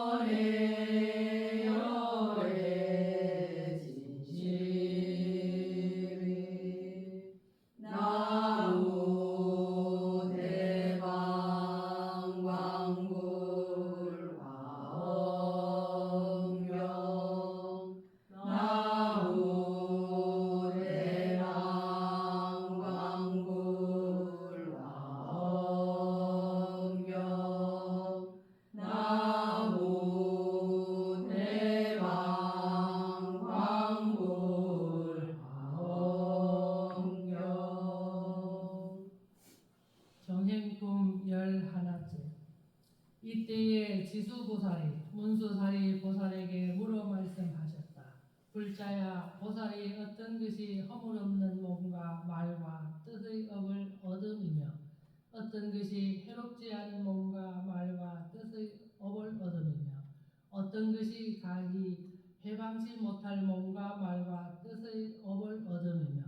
열애 열애 진실이 나무 대방 광굴 화엄경 나무 대방 광굴 화엄경 나무 대방 광굴 화엄경. 정행품 11째. 이때에 지수보살이 문수사리 보살에게 물어 말씀하셨다. 불자야, 보살이 어떤 것이 허물없는 몸과 말과 뜻의 업을 얻음이며 어떤 것이 해롭지 않은 몸과 말과 뜻의 업을 얻음이며 어떤 것이 가히 해방치 못할 몸과 말과 뜻의 업을 얻음이며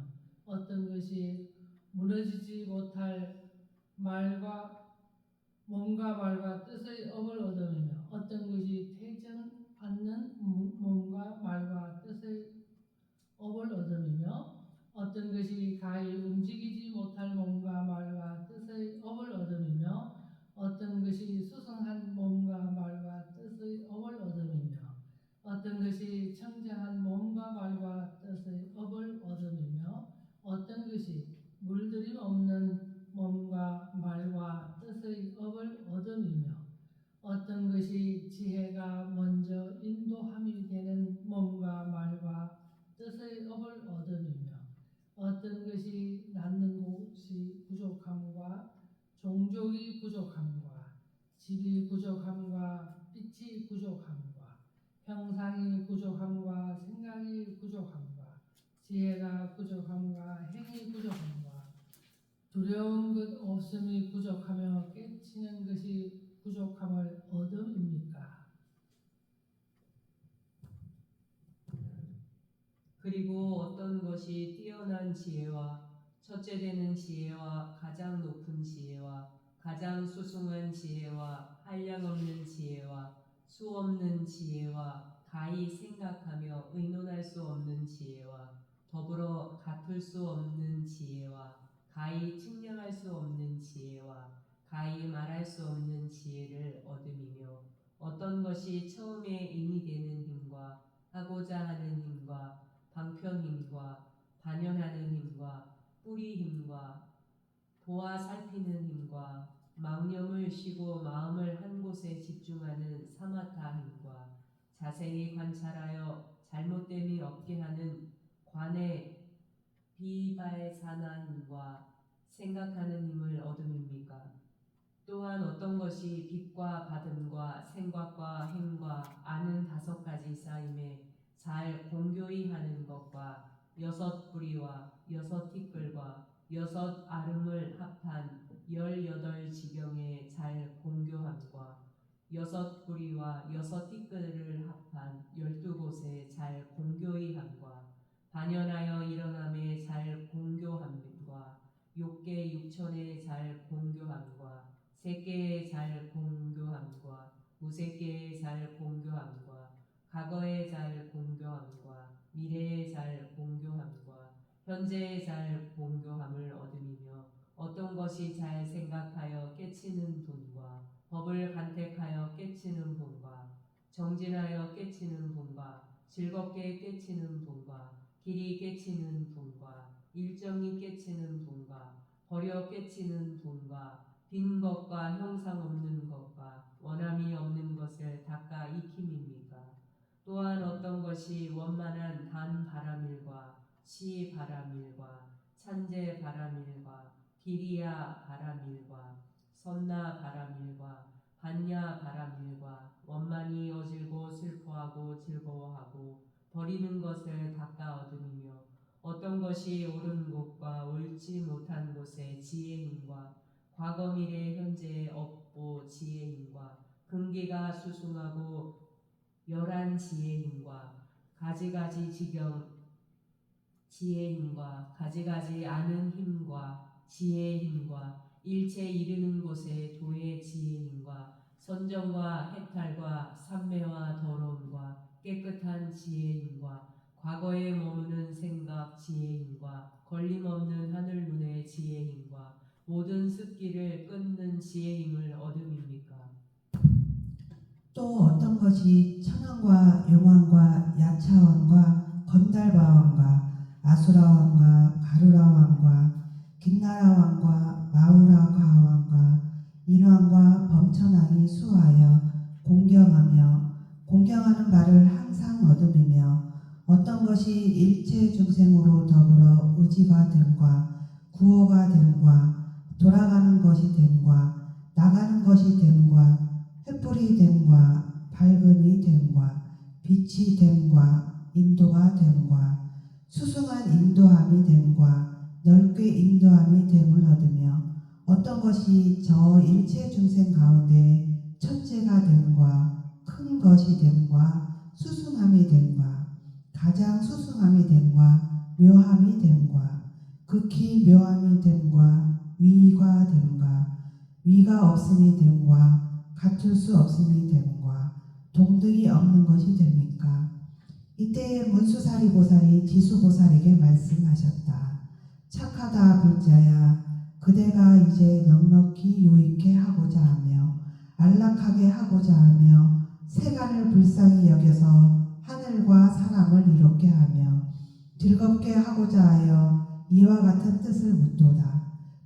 어떤 것이 무너지지 못할 몸과 말과 뜻의 업을 얻으며 어떤 것이 퇴전 않는 몸과 말과 뜻의 업을 얻으며 어떤 것이 가히 움직이지 못할 몸과 말과 뜻의 업을 얻으며 어떤 것이 수승한 몸과 말과 뜻의 업을 얻으며 어떤 것이 청정한 몸과 말과 뜻의 업을 얻으며 어떤 것이 물들임 없는 몸과 말과 뜻의 업을 얻음이며 어떤 것이 지혜가 먼저 인도함이 되는 몸과 말과 뜻의 업을 얻음이며 어떤 것이 낳는 곳이 부족함과 종족이 부족함과 집이 부족함과 빛이 부족함과 형상이 부족함과 생각이 부족함과 지혜가 부족함과 행이 부족함과 두려운 것 없음이 부족하며 깨치는 것이 부족함을 얻음입니까? 그리고 어떤 것이 뛰어난 지혜와 첫째 되는 지혜와 가장 높은 지혜와 가장 수승한 지혜와 한량없는 지혜와 수 없는 지혜와 가히 생각하며 의논할 수 없는 지혜와 더불어 같을 수 없는 지혜와 가히 측량할 수 없는 지혜와 가히 말할 수 없는 지혜를 얻음이며 어떤 것이 처음에 인이 되는 힘과 하고자 하는 힘과 방편 힘과 반연하는 힘과 뿌리 힘과 보아 살피는 힘과 망념을 쉬고 마음을 한 곳에 집중하는 사마타 힘과 자세히 관찰하여 잘못됨이 없게 하는 관의 비발사나 힘과 생각하는 힘을 얻음입니까? 또한 어떤 것이 빛과 받음과 생각과 행과 아는 5가지 쌓임에 잘 공교히 하는 것과 6 뿌리와 6 티끌과 6 아름을 합한 18지경에 잘 공교함과 6 뿌리와 6 티끌을 합한 12곳에 잘 공교히 함과 반연하여 일어남에 잘 공교함과 6개 육천에 잘 공교함과 3개에 잘 공교함과 무색계에 잘 공교함과 과거에 잘 공교함과 미래에 잘 공교함과 현재에 잘 공교함을 얻음이며 어떤 것이 잘 생각하여 깨치는 분과 법을 간택하여 깨치는 분과 정진하여 깨치는 분과 즐겁게 깨치는 분과 길이 깨치는 분과 일정이 깨치는 분과 버려 깨치는 분과 빈 것과 형상 없는 것과 원함이 없는 것을 닦아 익힘입니까? 또한 어떤 것이 원만한 단 바람일과 시 바람일과 찬제 바람일과 기리야 바람일과 선나 바람일과 반야 바람일과 원만히 어질고 슬퍼하고 즐거워하고 버리는 것을 닦아 얻음이며 어떤 것이 옳은 곳과 옳지 못한 곳의 지혜힘과 과거 미래 현재의 업보 지혜힘과 근기가 수승하고 11 지혜힘과 가지가지 지경 지혜힘과 가지가지 아는 힘과 지혜힘과 일체 이르는 곳의 도의 지혜힘과 선정과 해탈과 삼매 지혜인과 과거에 머무는 생각 지혜인과 걸림없는 하늘 눈의 지혜인과 모든 습기를 끊는 지혜임을 얻음입니까? 또 어떤 것이 천왕과 용왕과 야차왕과 건달바왕과 아수라왕과 가루라왕과 긴나라왕과 마우라가왕과 인왕과 범천왕이 수하여 공경하는 바를 항상 얻음이며 어떤 것이 일체 중생으로 더불어 의지가 됨과 구호가 됨과 돌아가는 것이 됨과 나가는 것이 됨과 횃불이 됨과 밝음이 됨과 빛이 됨과 인도가 됨과 수승한 인도함이 됨과 넓게 인도함이 됨을 얻으며 어떤 것이 저 일체 중생 가운데 첫째가 됨과 큰 것이 됨과 수승함이 됨과 가장 수승함이 됨과 묘함이 됨과 극히 묘함이 됨과 위가 됨과 위가 없음이 됨과 같을 수 없음이 됨과 동등이 없는 것이 됩니까? 이때에 문수사리 보살이 지수보살에게 말씀하셨다. 착하다 불자야, 그대가 이제 넉넉히 유익해 하고자 하며 안락하게 하고자 하며 세간을 불쌍히 여겨서 하늘과 사람을 이롭게 하며 즐겁게 하고자 하여 이와 같은 뜻을 묻도다.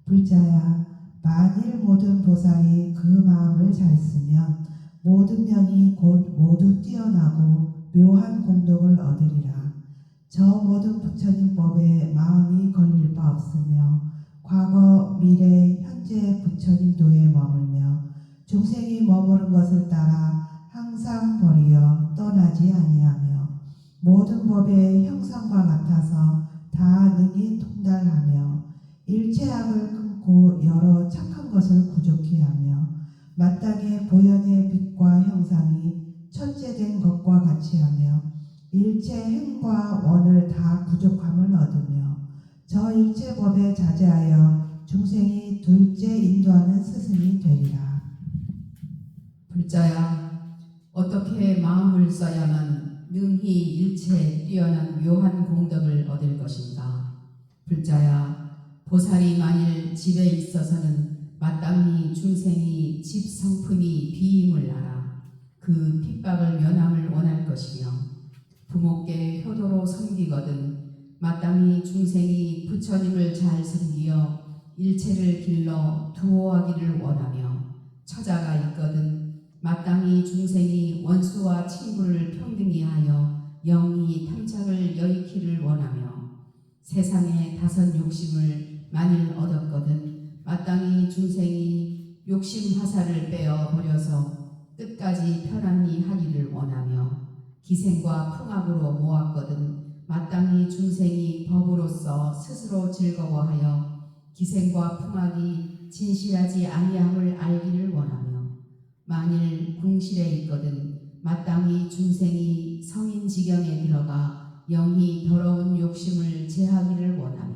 불자야, 만일 모든 보살이 그 마음을 잘 쓰면 모든 면이 곧 모두 뛰어나고 묘한 공덕을 얻으리라. 저 모든 부처님법에 마음이 걸릴 바 없으며 과거, 미래, 현재 부처님도에 머물며 중생이 머무른 것을 따라 항상 버리어 떠나지 아니하며 모든 법의 형상과 같아서 다 능히 통달하며 일체 악을 끊고 여러 착한 것을 구족히 하며 마땅히 보현의 빛과 형상이 첫째된 것과 같이 하며 일체 행과 원을 다 구족함을 얻으며 저 일체 법에 자제하여 중생이 둘째 인도하는 스승이 되리라. 불자야, 어떻게 마음을 써야만 능히 일체 뛰어난 묘한 공덕을 얻을 것인가? 불자야, 보살이 만일 집에 있어서는 마땅히 중생이 집 성품이 비임을 알아 그 핍박을 면함을 원할 것이며 부모께 효도로 섬기거든 마땅히 중생이 부처님을 잘 섬기어 일체를 길러 두호하기를 원하며 처자가 있거든 마땅히 중생이 원수와 친구를 평등히 하여 영리 탐착을 여의키를 원하며 세상의 다섯 욕심을 만일 얻었거든 마땅히 중생이 욕심 화살을 빼어 버려서 끝까지 편안히 하기를 원하며 기생과 풍악으로 모았거든 마땅히 중생이 법으로서 스스로 즐거워하여 기생과 풍악이 진실하지 아니함을 알기를 원하며 만일 궁실에 있거든 마땅히 중생이 성인 지경에 들어가 영이 더러운 욕심을 제하기를 원하며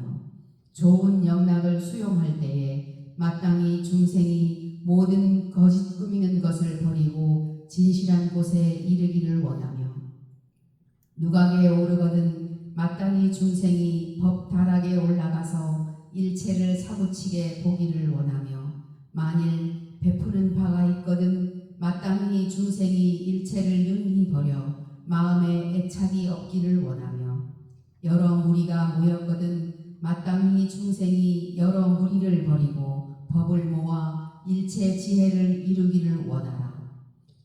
좋은 영락을 수용할 때에 마땅히 중생이 모든 거짓 꾸미는 것을 버리고 진실한 곳에 이르기를 원하며 누각에 오르거든 마땅히 중생이 법다락에 올라가서 일체를 사부치게 보기를 원하며 만일 베푸는 바가 있거든 마땅히 중생이 일체를 능히 버려 마음에 애착이 없기를 원하며 여러 무리가 모였거든 마땅히 중생이 여러 무리를 버리고 법을 모아 일체 지혜를 이루기를 원하라.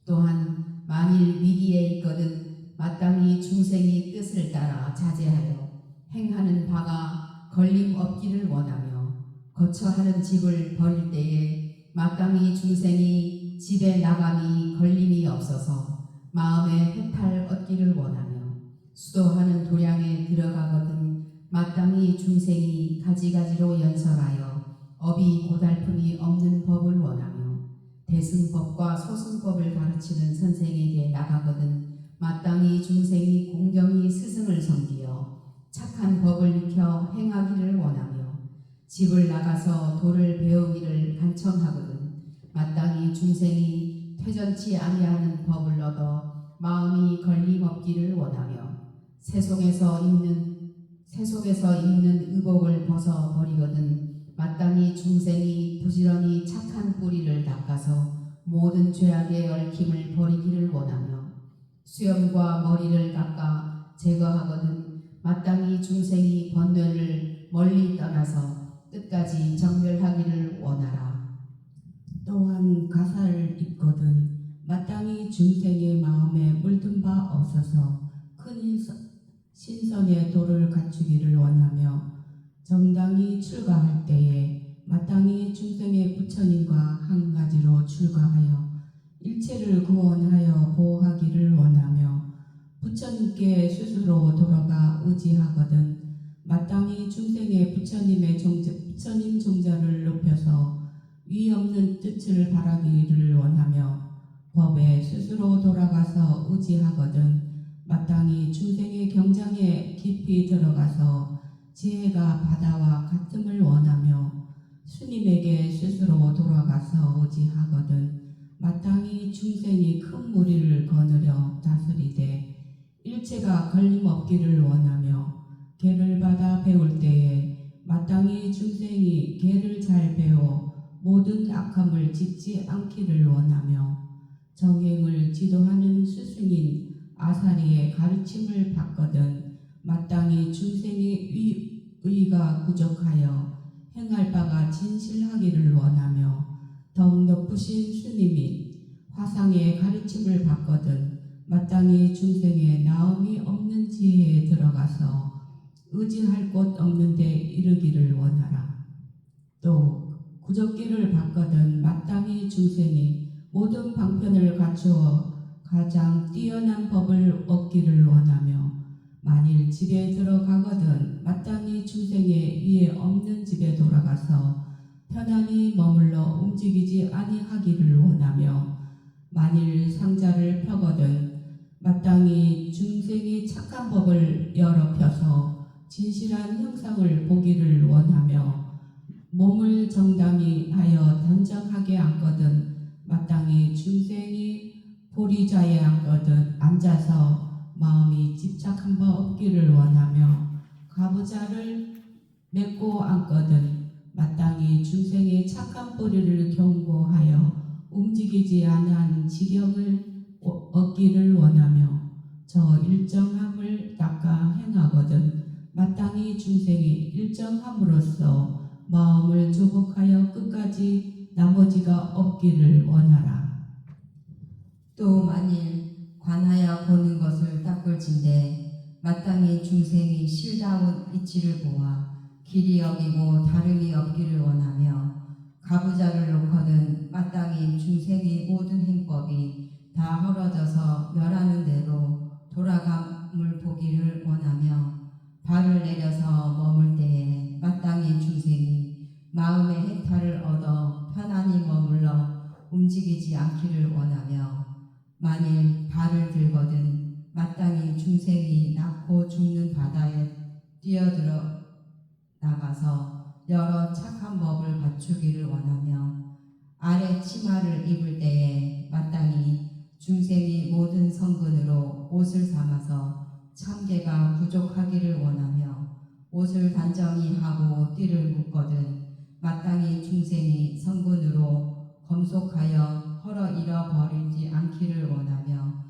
또한 만일 위기에 있거든 마땅히 중생이 뜻을 따라 자제하여 행하는 바가 걸림 없기를 원하며 거처하는 집을 버릴 때에 마땅히 중생이 집에 나감이 걸림이 없어서 마음에 해탈 얻기를 원하며 수도하는 도량에 들어가거든 마땅히 중생이 가지가지로 연설하여 업이 고달픔이 없는 법을 원하며 대승법과 소승법을 가르치는 선생에게 나가거든 마땅히 중생이 공경히 스승을 섬기어 착한 법을 익혀 행하기를 원하며 집을 나가서 도를 배우기를 간청하거든 마땅히 중생이 퇴전치 아니하는 법을 얻어 마음이 걸림없기를 원하며 세속에서 입는 의복을 벗어 버리거든 마땅히 중생이 부지런히 착한 뿌리를 닦아서 모든 죄악의 얽힘을 버리기를 원하며 수염과 머리를 깎아 제거하거든 마땅히 중생이 번뇌를 멀리 떠나서 끝까지 정멸하기를 원하라. 또한 가사를 입거든 마땅히 중생의 마음에 물든 바 없어서 큰 신선의 도를 갖추기를 원하며 정당히 출가할 때에 마땅히 중생의 부처님과 한 가지로 출가하여 일체를 구원하여 보호하기를 원하며 부처님께 스스로 돌아가 의지하거든 마땅히 중생의 부처님 종자를 높여서 위 없는 뜻을 바라기를 원하며 법에 스스로 돌아가서 의지하거든 마땅히 중생의 경장에 깊이 들어가서 지혜가 바다와 같음을 원하며 스님에게 스스로 돌아가서 의지하거든 마땅히 중생이 큰 무리를 거느려 다스리되 일체가 걸림없기를 원하며 계를 받아 배울 때에 마땅히 중생이 계를 잘 배워 모든 악함을 짓지 않기를 원하며 정행을 지도하는 스승인 아사리의 가르침을 받거든 마땅히 중생의 의가 부족하여 행할 바가 진실하기를 원하며 더욱 높으신 스님인 화상의 가르침을 받거든 마땅히 중생의 나음이 없는 지혜에 들어가서 의지할 곳 없는 데 이르기를 원하라. 또 구적기를 받거든 마땅히 중생이 모든 방편을 갖추어 가장 뛰어난 법을 얻기를 원하며 만일 집에 들어가거든 마땅히 중생의 위에 없는 집에 돌아가서 편안히 머물러 움직이지 아니하기를 원하며 만일 상자를 펴거든 마땅히 중생이 착한 법을 열어 펴서 진실한 형상을 보기를 원하며 몸을 정당히 하여 단정하게 앉거든 마땅히 중생이 보리자에 앉아서 마음이 집착한 바 없기를 원하며 가부좌를 맺고 앉거든 마땅히 중생의 착한 뿌리를 경고하여 움직이지 않은 지경을 얻기를 원하며 저 일정함을 닦아 행하거든 마땅히 중생이 일정함으로써 마음을 조복하여 끝까지 나머지가 없기를 원하라. 또 만일 관하여 보는 것을 닦을진대 마땅히 중생이 실다운 이치를 보아 길이 여기고 다름이 없기를 원하며 가부좌를 놓거든 마땅히 중생의 모든 행법이 다 헐어져서 멸하는 대로 돌아감을 보기를 원하며 발을 내려서 머물 때에 마땅히 중생이 마음의 해탈을 얻어 편안히 머물러 움직이지 않기를 원하며 만일 발을 들거든 마땅히 중생이 낳고 죽는 바다에 뛰어들어 나가서 여러 착한 법을 갖추기를 원하며 아래 치마를 입을 때에 마땅히 중생이 모든 성근으로 옷을 삼아서 참개가 부족하기를 원하며 옷을 단정히 하고 띠를 묶거든 마땅히 중생이 성근으로 검속하여 헐어 잃어버리지 않기를 원하며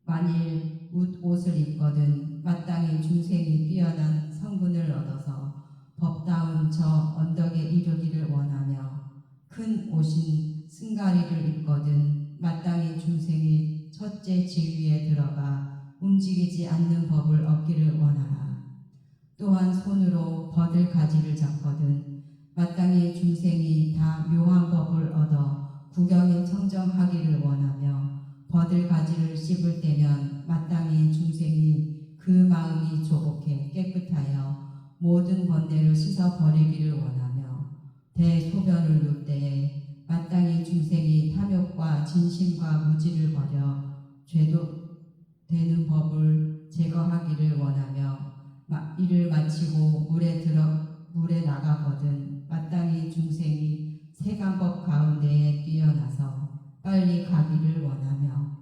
만일 옷을 입거든 마땅히 중생이 뛰어난 성분을 얻어서 법다운 저 언덕에 이르기를 원하며 큰 옷인 승가리를 입거든 마땅히 중생이 첫째 지위에 들어가 움직이지 않는 법을 얻기를 원하라. 또한 손으로 버들 가지를 잡거든 마땅히 중생이 다 묘한 법을 얻어 구경에 청정하기를 원하며 버들 가지를 씹을 때면 마땅히 중생이 그 마음이 조복해 깨끗하여 모든 번뇌를 씻어 버리기를 원하며 대소변을 놓을 때에 마땅히 중생이 탐욕과 진심과 무지를 버려 죄도 되는 법을 제거하기를 원하며 이를 마치고 물에 나가거든 마땅히 중생이 세간법 가운데에 뛰어나서 빨리 가기를 원하며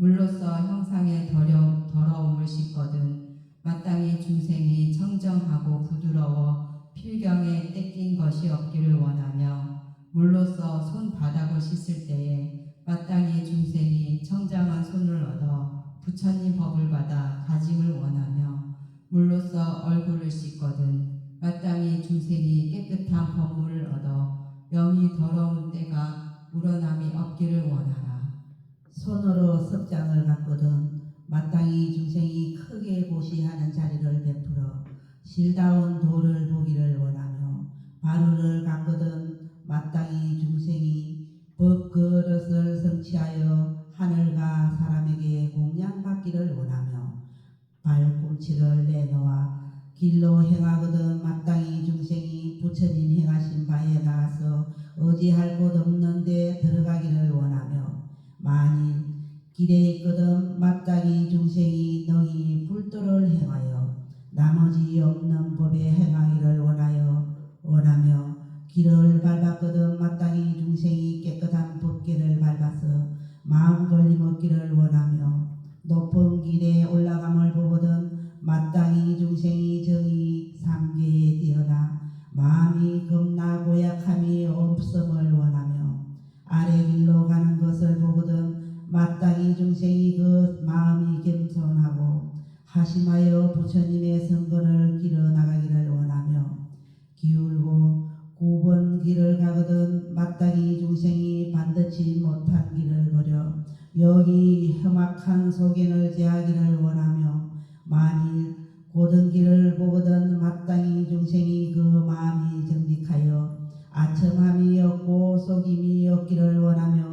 물로써 형상의 더러움을 씻거든 마땅히 중생이 청정하고 부드러워 필경에 떼낀 것이 없기를 원하며 물로써 손바닥을 씻을 때에 마땅히 중생이 청정한 손을 얻어 부처님 법을 받아 가짐을 원하며 물로써 얼굴을 씻거든 마땅히 중생이 깨끗한 법물을 얻어 영이 더러운 때가 우러남이 없기를 원하라. 손으로 섭장을 갖거든 마땅히 중생이 크게 고시하는 자리를 베풀어 실다운 도를 보기를 원하며 바루를 갖거든 마땅히 중생이 법그릇을 성취하여 하늘과 사람에게 공양받기를 원하며 발꿈치를 내놓아 길로 행하거든 마땅히 중생이 부처님 행하신 바에 나가서 의지할 곳 없는 데 들어가기를 원하며 만일 길에 있거든 마땅히 중생이 능히 불도를 행하여 나머지 없는 법에 행하기를 원하며 길을 밟았거든 마땅히 중생이 깨끗한 법계를 밟아서 마음 걸림 없기를 원하며 높은 길에 올라감을 보거든 마땅히 중생이 정의 삼계에 뛰어나 마음이 겁나 고약함이 없음을 원하며 아래 길로 가는 것을 보거든 마땅히 중생이 그 마음이 겸손하고 하심하여 부처님의 성근을 길어 나가기를 원하며 기울고 굽은 길을 가거든 마땅히 중생이 반드시 못한 길을 걸어 여기 험악한 소견을 제하기를 원하며 만일 고든 길을 보거든 마땅히 중생이 그 마음이 정직하여 아첨함이 없고 속임이 없기를 원하며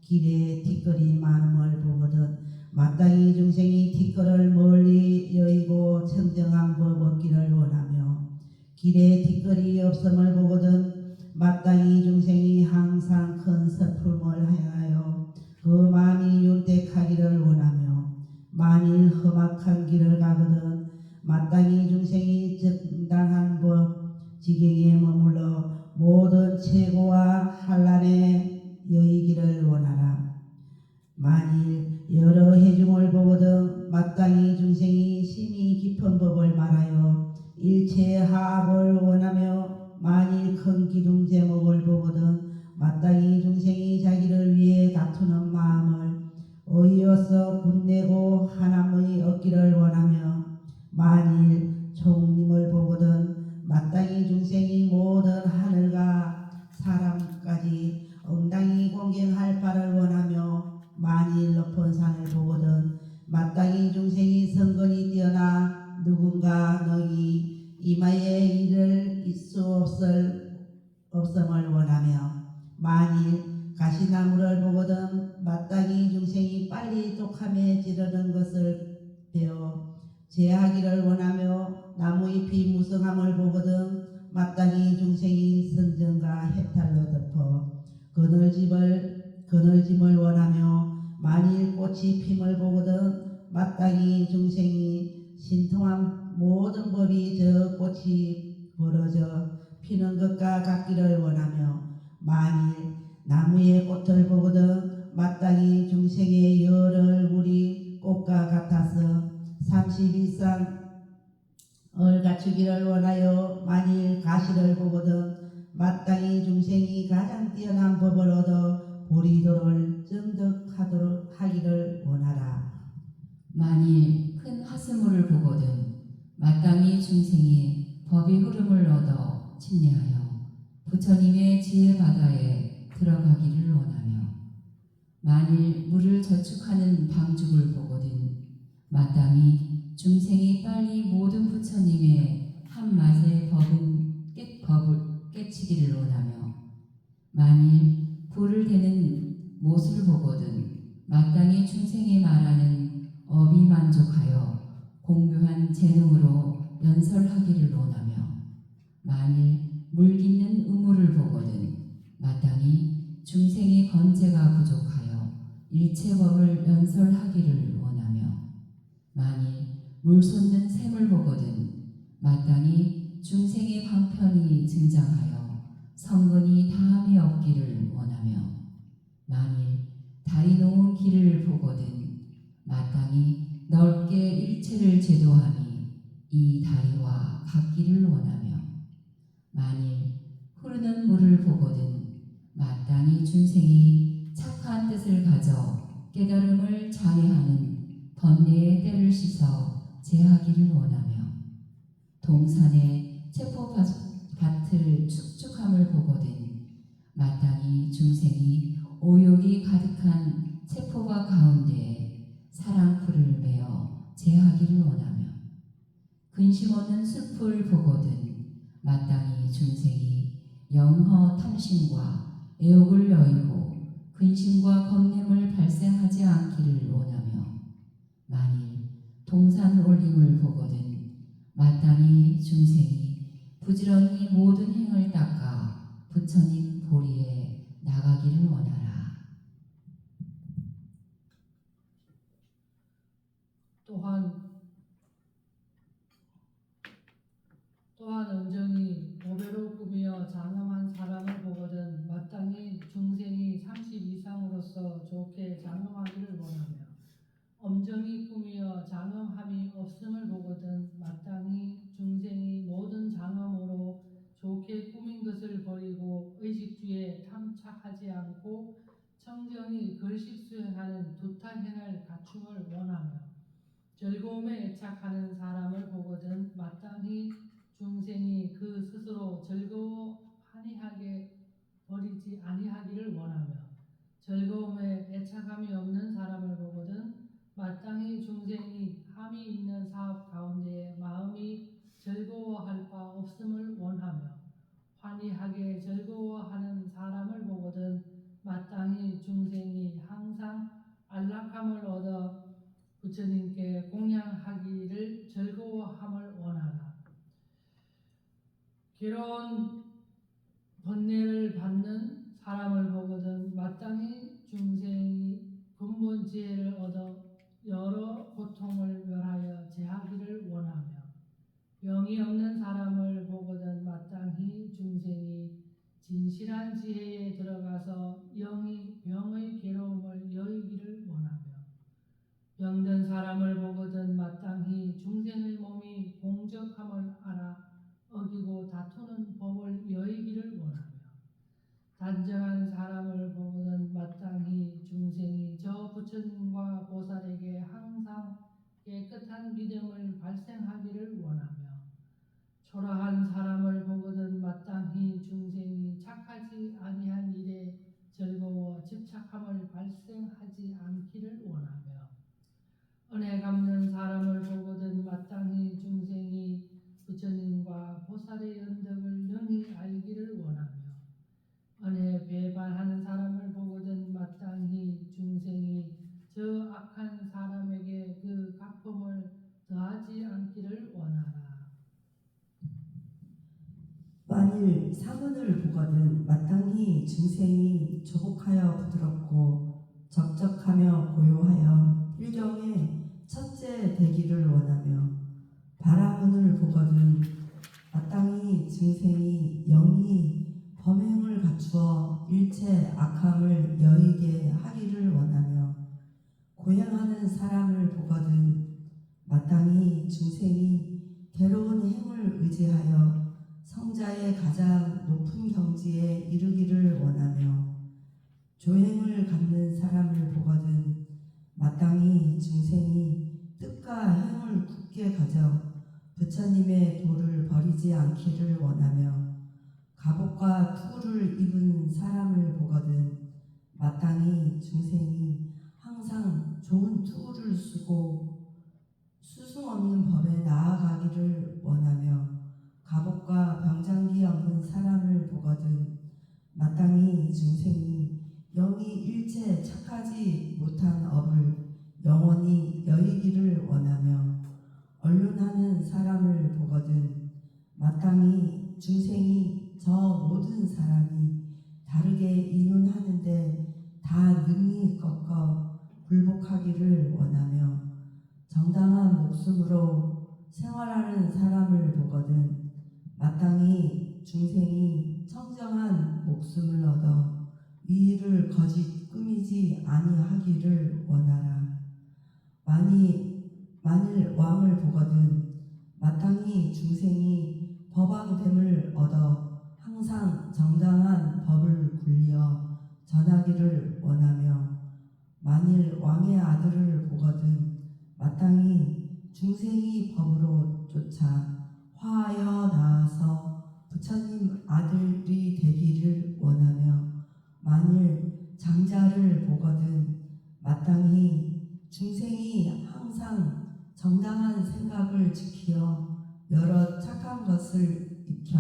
길에 티끌이 많음을 보거든 마땅히 중생이 티끌을 멀리 여의고 청정한 법 얻기를 원하며 길에 티끌이 없음을 보거든 마땅히 중생이 항상 큰 슬픔을 행하여 그 마음이 윤택하기를 원하며 만일 험악한 길을 가거든 마땅히 중생이 정당한 법 지경에 머물러 모든 최고와 한란에 여의기를 원하라. 만일 여러 해중을 보거든 마땅히 중생이 심히 깊은 법을 말하여 일체 하합을 원하며 만일 큰 기둥 제목을 보거든 마땅히 중생이 자기를 위해 다투는 마음을 어이어서 분내고 하나의 얻기를 원하며 만일 총림을 보거든 마땅히 중생이 모든 하늘과 사람까지 엉당히 공경할 바를 원하며 만일 높은 산을 보거든 마땅히 중생이 성근이 뛰어나 누군가 능히 이마에 이를 수 없음을 원하며 만일 가시나무를 보거든 마땅히 중생이 빨리 독함에 지르는 것을 배워 제하기를 원하며 나무잎이 무성함을 보거든 마땅히 중생이 선정과 해탈로 덮어 그늘짐을 원하며 만일 꽃이 핌을 보거든 마땅히 중생이 신통한 모든 법이 저 꽃이 벌어져 피는 것과 같기를 원하며 만일 나무의 꽃을 보거든 마땅히 중생의 여러 얼굴이 꽃과 같아서 30 이상을 갖추기를 원하여 만일 가시를 보거든 마땅히 중생이 가장 뛰어난 법을 얻어 보리도를 정득하도록 하기를 원하라. 만일 큰 하스물을 보거든 마땅히 중생이 법의 흐름을 얻어 침례하여 부처님의 지혜 바다에 들어가기를 원하며 만일 물을 저축하는 방죽을 보거든 마땅히 중생이 빨리 모든 부처님의 한 맛의 법을 깨치기를 원하며 만일 불을 대는 못을 보거든 마땅히 중생이 말하는 업이 만족하여 공묘한 재능으로 연설하기를 원하며 만일 물 깃는 우물을 보거든 마땅히 중생이 건재가 부족하여 일체법을 연설하기를 원하며 만일 물 솟는 샘을 보거든 마땅히 중생의 방편이 증장하여 성근이 다함이 없기를 원하며 만일 달이 놓은 길을 보거든 일체를 제도함이 이 다리와 같기를 원하며 만일 흐르는 물을 보거든 마땅히 중생이 착한 뜻을 가져 깨달음을 장애하는 번뇌의 때를 씻어 제하기를 원하며 동산의 체포밭을 축축함을 보거든 마땅히 중생이 오욕이 가득한 체포밭 가운데에 사랑풀을 메어 제하기를 원하며 근심 없는 숲을 보거든 마땅히 중생이 영허 탐심과 애욕을 여의고 근심과 겁냄을 발생하지 않기를 원하며 만일 동산 올림을 보거든 마땅히 중생이 부지런히 모든 행을 닦아 부처님 보리에 나가기를 원하라. 또한 은정이 보배로 꾸미어 장엄한 사람을 보거든 마땅히 중생이 30 이상으로서 좋게 장엄하기를 원하며 엄정히 꾸미어 장엄함이 없음을 보거든 마땅히 중생이 모든 장엄으로 좋게 꾸민 것을 버리고 의식주에 탐착하지 않고 청정히 글식 수행하는 두타행을 갖춤을 원하며 즐거움에 애착하는 사람을 보거든 마땅히 중생이 그 스스로 즐거워 한이하게 버리지 아니하기를 원하며 즐거움에 애착함이 없는 사람을 보거든 마땅히 중생이 함이 있는 사업 가운데에 마음이 즐거워할 바 없음을 원하며 환희하게 즐거워하는 사람을 보거든 마땅히 중생이 항상 안락함을 얻어 부처님께 공양하기를 즐거워함을 원하라. 괴로운 번뇌를 받는 사람을 보거든 마땅히 중생이 근본 지혜를 얻어 여러 고통을 멸하여 제하기를 원하며 병이 없는 사람을 보거든 마땅히 중생이 진실한 지혜에 들어가서 영이 병의 괴로움을 여의기를 원하며 병든 사람을 보거든 마땅히 중생의 몸이 공적함을 알아 어기고 다투는 법을 여의기를 원하며 단정한 사람을 보거든 마땅히 중생이 저 부처님과 보살에게 항상 깨끗한 믿음을 발생하기를 원하며 초라한 사람을 보거든 마땅히 중생이 착하지 아니한 일에 즐거워 집착함을 발생하지 않기를 원하며 은혜 갚는 사람을 보거든 마땅히 중생이 부처님과 보살의 연덕을 능히 알기를 원하며 은혜 배반하는 사람을 보거든 마땅히 중생이 저 악한 사람에게 그 갚음을 더하지 않기를 원하라. 만일 사문을 보거든 마땅히 중생이 조복하여 부드럽고 적적하며 고요하여 필경에 첫째 되기를 원하며 바라문을 보거든 마땅히 중생이 영이 범행을 갖추어 일체 악함을 여의게 하기를 원하며 고행하는 사람을 보거든 마땅히 중생이 괴로운 행을 의지하여 성자의 가장 높은 경지에 이르기를 원하며 조행을 갖는 사람을 보거든 마땅히 중생이 뜻과 행을 굳게 가져 부처님의 도를 버리지 않기를 원하며 갑옷과 투구를 입은 사람을 보거든 마땅히 중생이 항상 좋은 투구를 쓰고 수승 없는 법에 나아가기를 원하며 갑옷과 병장기 없는 사람을 보거든 마땅히 중생이 영이 일체 착하지 못한 업을 영원히 여의기를 원하며 언륜하는 사람을 보거든 마땅히 중생이 저 모든 사람이 다르게 인륜하는데 다 능히 꺾어 굴복하기를 원하며 정당한 목숨으로 생활하는 사람을 보거든 마땅히 중생이 청정한 목숨을 얻어 위를 거짓 꾸미지 아니하기를 원하라. 만일 왕을 보거든 마땅히 중생이 법왕됨을 얻어 항상 정당한 법을 굴리어 전하기를 원하며 만일 왕의 아들을 보거든 마땅히 중생이 법으로 쫓아 화하여 나아서 부처님 아들이 되기를 원하며 만일 장자를 보거든 마땅히 중생이 항상 정당한 생각을 지키어 여러 착한 것을 익혀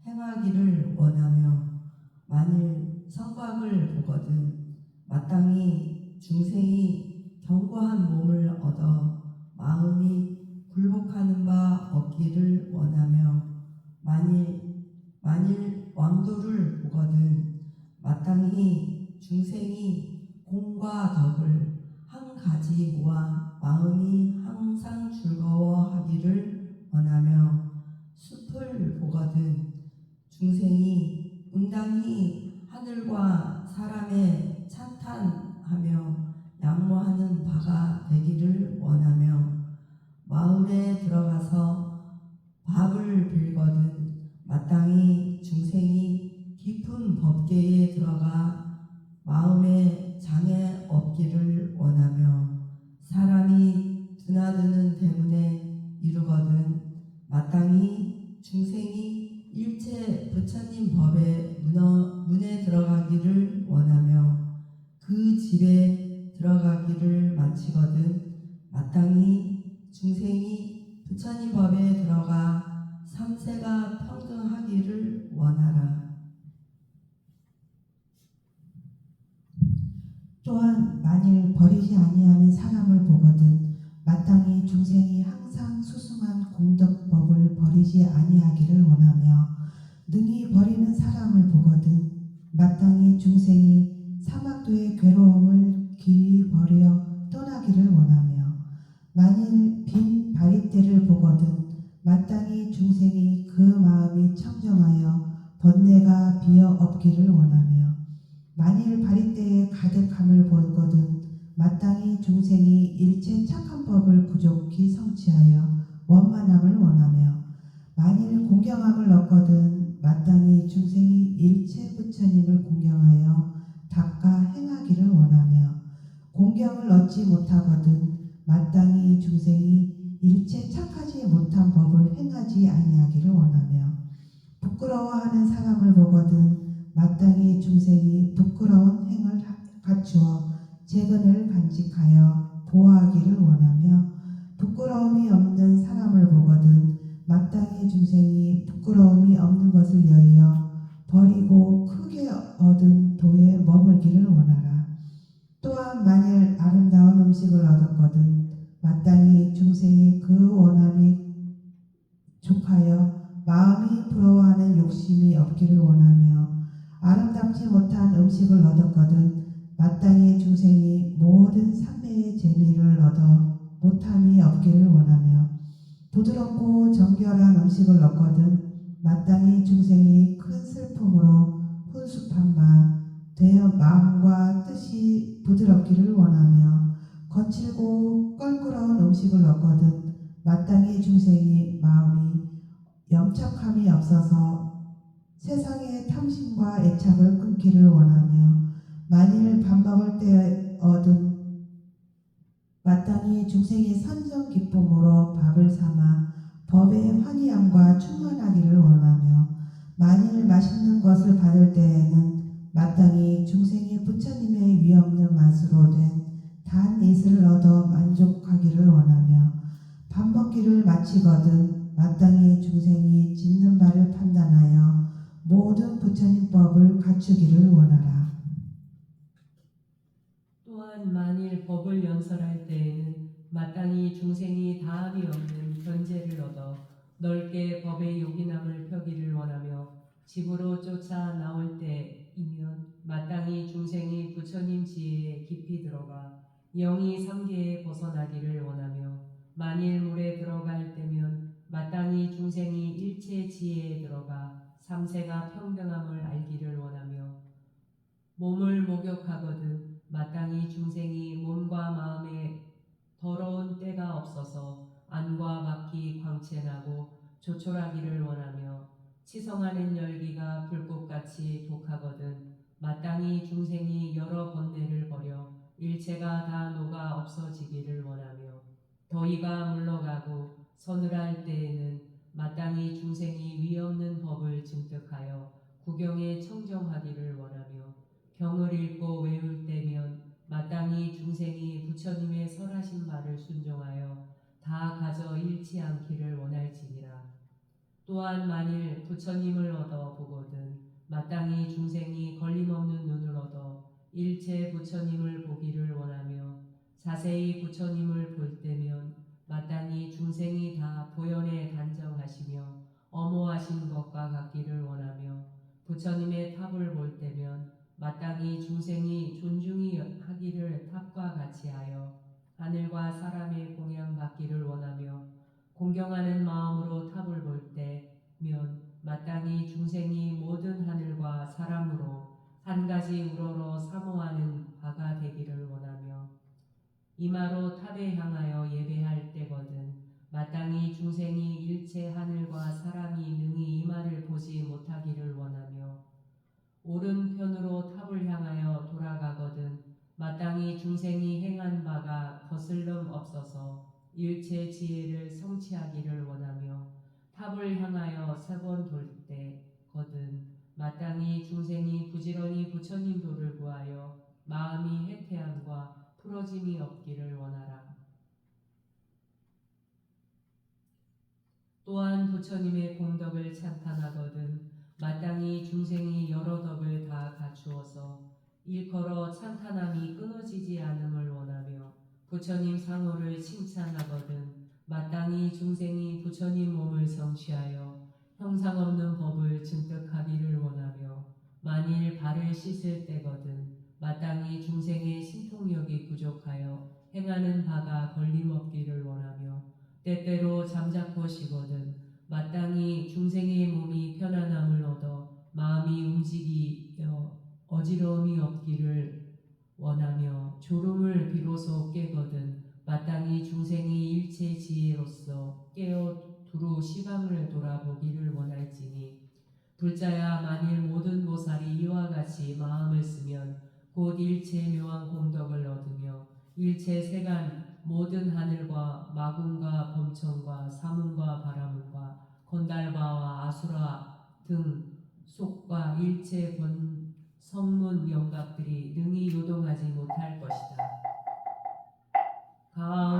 행하기를 원하며 만일 성곽을 보거든 마땅히 중생이 견고한 몸을 얻어 마음이 굴복하는 바 없기를 원하며 만일 왕도를 보거든 마땅히 중생이 공과 덕을 한 가지 모아 마음이 항상 즐거워하기를 원하며 숲을 보거든 중생이 응당히 하늘과 사람의 찬탄하며 양모하는 바가 되기를 원하며 마을에 들어가서 밥을 빌거든 마땅히 중생이 깊은 법계에 들어가 마음에 장애 없기를 원하며 사람이 드나드는 대문에 이르거든 마땅히 중생이 일체 부처님 법의 문에 들어가기를 원하며 그 집에 들어가기를 마치거든 마땅히 중생이 부처님 법에 들어가 삼세가 평등하기를 원하라. 또한 만일 버리지 아니하는 사람을 보거든 마땅히 중생이 항상 수승한 공덕법을 버리지 아니하기를 원하며 능히 버리는 사람을 보거든 마땅히 중생이 사막도의 괴로움을 길이 버려 떠나기를 원하며 만일 빈 바리떼를 보거든 마땅히 중생이 그 마음이 청정하여 번뇌가 비어 없기를 원하며 만일 바리떼에 가득함을 보거든 마땅히 중생이 일체 착한 법을 부족히 성취하여 원만함을 원하며 만일 공경함을 얻거든 마땅히 중생이 일체 부처님을 공경하여 닦아 행하기를 원하며 공경을 얻지 못하거든 마땅히 중생이 일체 착하지 못한 법을 행하지 아니하기를 원하며 부끄러워하는 사람을 보거든 마땅히 중생이 부끄러운 행을 갖추어 재근을 간직하여 보호하기를 원하며 부끄러움이 없는 사람을 보거든 마땅히 중생이 부끄러움이 없는 것을 여의어 버리고 크게 얻은 도에 머물기를 원하라. 또한 만일 아름다운 음식을 얻었거든 마땅히 중생이 그 원함이 족하여 마음이 부러워하는 욕심이 없기를 원하며 아름답지 못한 음식을 얻었거든 마땅히 중생이 모든 삼매의 재미를 얻어 못함이 없기를 원하며 부드럽고 정결한 음식을 얻거든 마땅히 중생이 큰 슬픔으로 훈숙한 바 되어 마음과 뜻이 부드럽기를 원하며 거칠고 껄끄러운 음식을 얻거든 마땅히 중생이 마음이 염착함이 없어서 세상의 탐심과 애착을 끊기를 원하며 만일 밥 먹을 때 얻은 마땅히 중생이 선정 기쁨으로 밥을 삼아 법의 환희함과 충만하기를 원하며 만일 맛있는 것을 받을 때에는 마땅히 중생이 부처님의 위없는 맛으로 된 단 이슬을 얻어 만족하기를 원하며 밥 먹기를 마치거든 마땅히 중생이 짓는 바를 판단하여 모든 부처님 법을 갖추기를 원하라. 또한 만일 법을 연설할 때에는 마땅히 중생이 다함이 없는 견제를 얻어 넓게 법의 요긴함을 펴기를 원하며 집으로 쫓아 나올 때이면 마땅히 중생이 부처님 지혜에 깊이 들어가 영이 삼계에 벗어나기를 원하며 만일 물에 들어갈 때면 마땅히 중생이 일체 지혜에 들어가 삼세가 평등함을 알기를 원하며 몸을 목욕하거든 마땅히 중생이 몸과 마음에 더러운 때가 없어 없어서 안과 밖이 광채나고 조촐하기를 원하며 치성하는 열기가 불꽃같이 독하거든 마땅히 중생이 여러 번뇌를 버려 일체가 다 녹아 없어지기를 원하며 더위가 물러가고 서늘할 때에는 마땅히 중생이 위없는 법을 증득하여 구경에 청정하기를 원하며 경을 읽고 외울 때면 마땅히 중생이 부처님의 설하신 말을 순종하여 다 가져 잃지 않기를 원할지니라. 또한 만일 부처님을 얻어 보거든 마땅히 중생이 걸림없는 눈을 얻어 일체 부처님을 보기를 원하며 자세히 부처님을 볼 때면 마땅히 중생이 다 보현에 단정하시며 엄호하신 것과 같기를 원하며 부처님의 탑을 볼 때면 마땅히 중생이 존중히 하기를 탑과 같이 하여 하늘과 사람의 공양 받기를 원하며 공경하는 마음으로 탑을 볼 때면 마땅히 중생이 모든 하늘과 사람으로 한 가지 우러러 사모하는 바가 되기를 원하며 이마로 탑에 향하여 예배할 때거든 마땅히 중생이 일체 하늘과 사람이 능히 이마를 보지 못하기를 원하며 오른편으로 탑을 향하여 돌아가거든 마땅히 중생이 행한 바가 거슬름 없어서 일체 지혜를 성취하기를 원하며 탑을 향하여 3번 돌 때거든 마땅히 중생이 부지런히 부처님 도를 구하여 마음이 해태함과 풀어짐이 없기를 원하라. 또한 부처님의 공덕을 찬탄하거든 마땅히 중생이 여러 덕을 다 갖추어서 일컬어 찬탄함이 끊어지지 않음을 원하며 부처님 상호를 칭찬하거든 마땅히 중생이 부처님 몸을 성취하여 형상 없는 법을 증득하기를 원하며 만일 발을 씻을 때거든 마땅히 중생의 신통력이 부족하여 행하는 바가 걸림없기를 원하며 때때로 잠자코 쉬거든 마땅히 중생의 몸이 편안함을 얻어 마음이 움직이며 어지러움이 없기를 원하며 졸음을 비로소 깨거든 마땅히 중생이 일체 지혜로서 깨어 두루 시방을 돌아보기를 원할지니 불자야 만일 모든 보살이 이와 같이 마음을 쓰면 곧 일체 묘한 공덕을 얻으며 일체 세간 모든 하늘과 마궁과 범천과 사문과 바라문과 건달바와 아수라 등 속과 일체 성문 영각들이 능히 요동하지 못할 것이다. 가하오